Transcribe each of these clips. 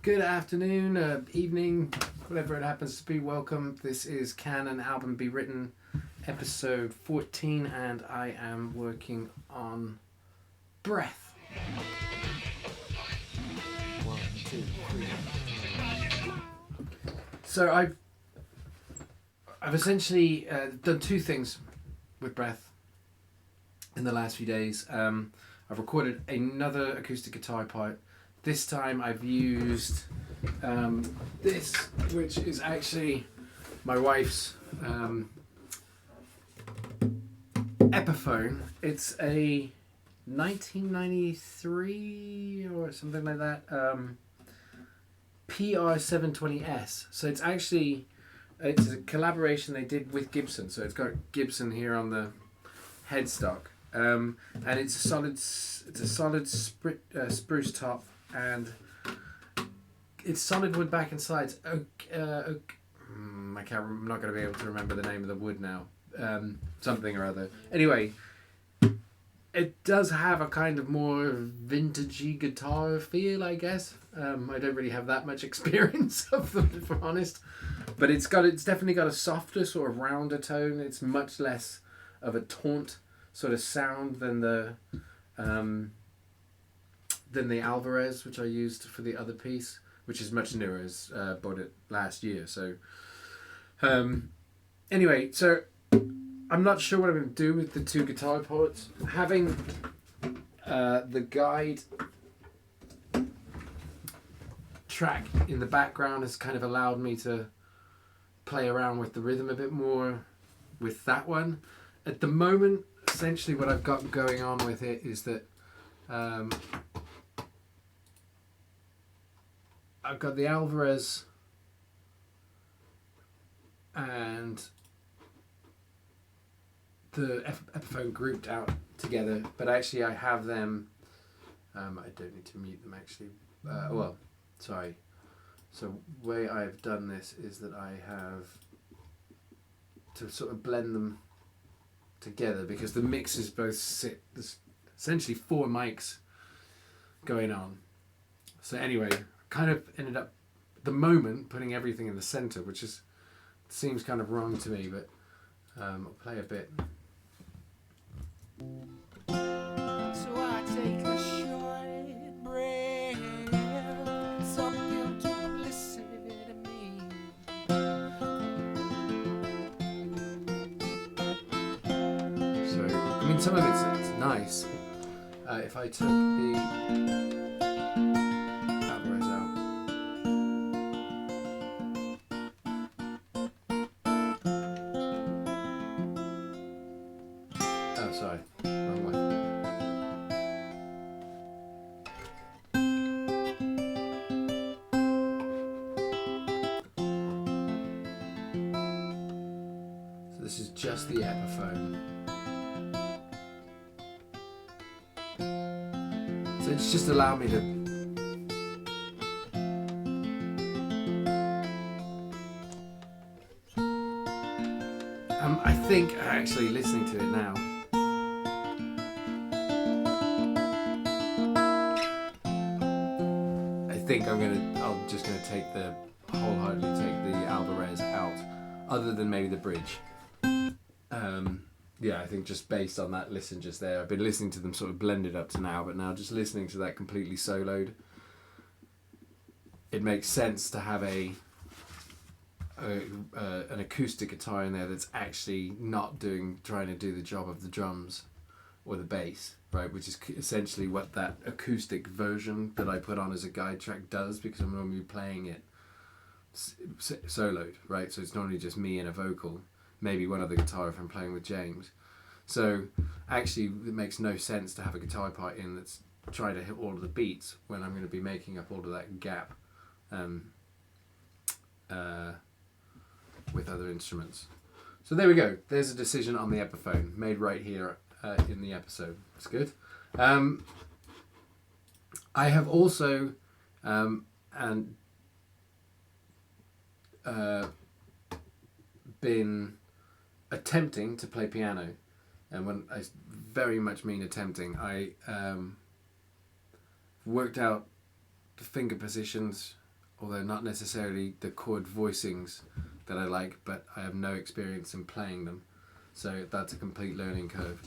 Good afternoon, evening, whatever it happens to be. Welcome. This is Can an Album Be Written, episode 14, and I am working on Breath. 1, 2, 3. So I've essentially done two things with Breath in the last few days. I've recorded another acoustic guitar part. This time I've used this, which is actually my wife's Epiphone. It's a 1993 or something like that PR720S. So it's a collaboration they did with Gibson. So it's got Gibson here on the headstock, and it's a solid spruce top. And it's solid wood back and sides. I'm not going to be able to remember the name of the wood now. Something or other. Anyway, it does have a kind of more vintagey guitar feel, I guess. I don't really have that much experience of them, if I'm honest. But it's definitely got a softer, sort of rounder tone. It's much less of a taunt sort of sound than the Alvarez, which I used for the other piece, which is much newer. As bought it last year. So anyway, so I'm not sure what I'm going to do with the two guitar ports. Having the guide track in the background has kind of allowed me to play around with the rhythm a bit more with that one. At the moment, essentially what I've got going on with it is that I've got the Alvarez and the Epiphone grouped out together, but actually I have them, I don't need to mute them actually, sorry. So the way I've done this is that I have to sort of blend them together because the mixes both sit, there's essentially four mics going on. So anyway, kind of ended up at the moment putting everything in the center, which seems kind of wrong to me, but I'll play a bit. So I take a short break, something to listen to me. So I mean, some of it's nice. If I took the Alvarez out. Oh, sorry, wrong way. So this is just the Epiphone. So it's just allowed me to I think actually listening to it now, I think I'm just gonna wholeheartedly take the Alvarez out, other than maybe the bridge. Yeah, I think just based on that listen just there, I've been listening to them sort of blended up to now, but now just listening to that completely soloed, it makes sense to have an acoustic guitar in there that's actually not trying to do the job of the drums or the bass, right? Which is essentially what that acoustic version that I put on as a guide track does, because I'm normally playing it soloed, right? So it's normally just me and a vocal, maybe one other guitar if I'm playing with James. So actually it makes no sense to have a guitar part in that's trying to hit all of the beats when I'm going to be making up all of that gap with other instruments. So there we go. There's a decision on the Epiphone made right here in the episode. It's good. I have also been attempting to play piano, and when I very much mean attempting, I worked out the finger positions although not necessarily the chord voicings that I like, but I have no experience in playing them, so that's a complete learning curve.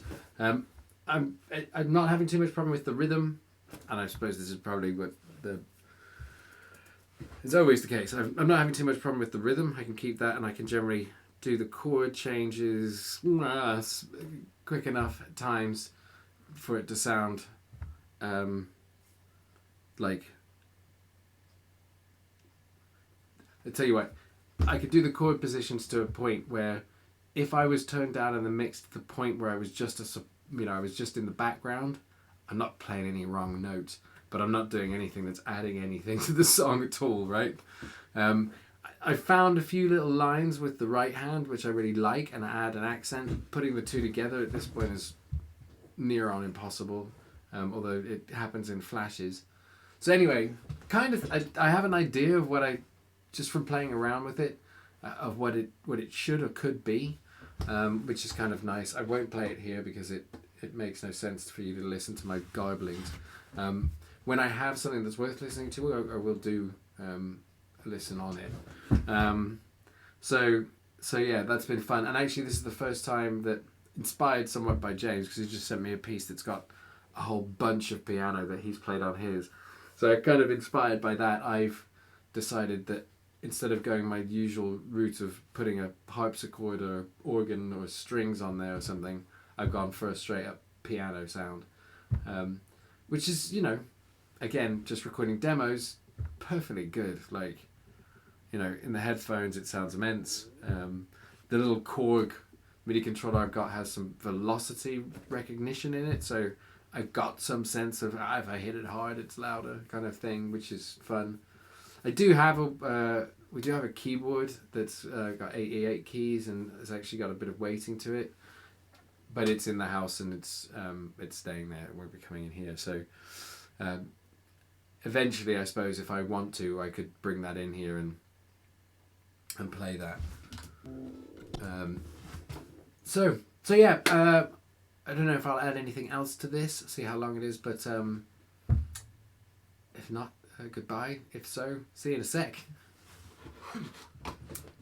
I'm not having too much problem with the rhythm, and I suppose this is probably what it's always the case. I'm not having too much problem with the rhythm. I can keep that, and I can generally do the chord changes quick enough at times for it to sound like. I tell you what, I could do the chord positions to a point where, if I was turned down in the mix to the point where I was just I was just in the background, I'm not playing any wrong notes, but I'm not doing anything that's adding anything to the song at all, right? I found a few little lines with the right hand which I really like and add an accent. Putting the two together at this point is near on impossible, although it happens in flashes. So anyway, kind of, I have an idea of what just from playing around with it, of what it should or could be, which is kind of nice. I won't play it here because it makes no sense for you to listen to my garblings. When I have something that's worth listening to, I will do a listen on it. So yeah, that's been fun. And actually, this is the first time that, inspired somewhat by James, because he just sent me a piece that's got a whole bunch of piano that he's played on his. So kind of inspired by that, I've decided that instead of going my usual route of putting a harpsichord or organ or strings on there or something, I've gone for a straight up piano sound, which is, again, just recording demos, perfectly good. Like, in the headphones it sounds immense. The little Korg MIDI controller I've got has some velocity recognition in it, so I've got some sense of if I hit it hard it's louder kind of thing, which is fun. I do have we do have a keyboard that's got 88 keys and it's actually got a bit of weighting to it, but it's in the house and it's staying there. It won't be coming in here. So eventually, I suppose, if I want to, I could bring that in here and play that. So yeah. I don't know if I'll add anything else to this. See how long it is, but if not. Goodbye. If so, see you in a sec.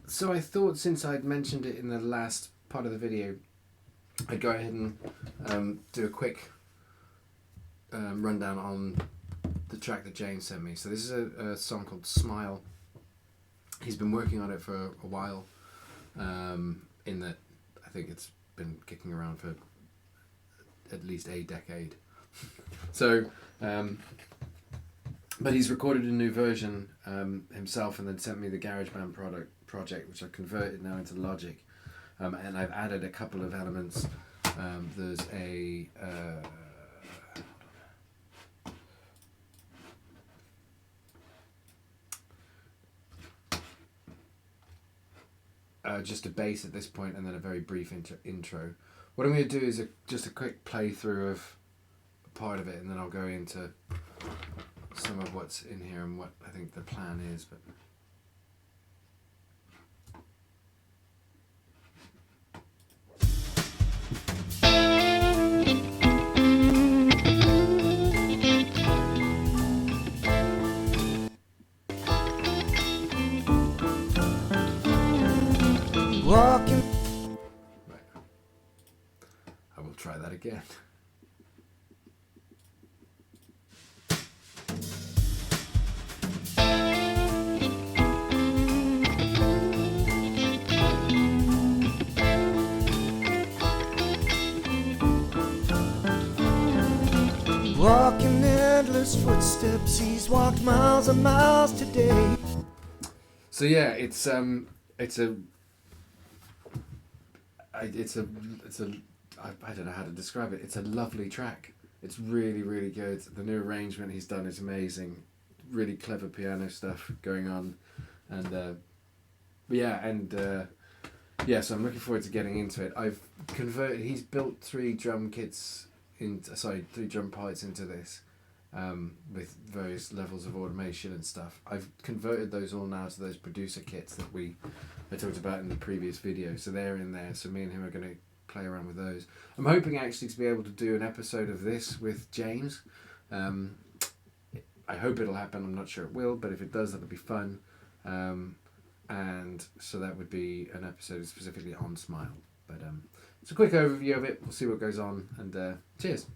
So I thought, since I'd mentioned it in the last part of the video, I'd go ahead and do a quick rundown on the track that James sent me. So this is a song called Smile. He's been working on it for a while, in that I think it's been kicking around for at least a decade. So but he's recorded a new version himself and then sent me the GarageBand project, which I've converted now into Logic, and I've added a couple of elements. There's a just a bass at this point and then a very brief intro. What I'm going to do is just a quick playthrough of part of it, and then I'll go into some of what's in here and what I think the plan is. But walking. Right. I will try that again. Walking endless footsteps, he's walked miles and miles today. So yeah, it's I don't know how to describe it. It's a lovely track. It's really, really good. The new arrangement he's done is amazing. Really clever piano stuff going on, and so I'm looking forward to getting into it. I've converted. He's built three drum parts into this, with various levels of automation and stuff. I've converted those all now to those producer kits that I talked about in the previous video. So they're in there. So me and him are going to play around with those. I'm hoping actually to be able to do an episode of this with James. I hope it'll happen. I'm not sure it will, but if it does, that'll be fun. And so that would be an episode specifically on Smile. But it's a quick overview of it. We'll see what goes on, and cheers.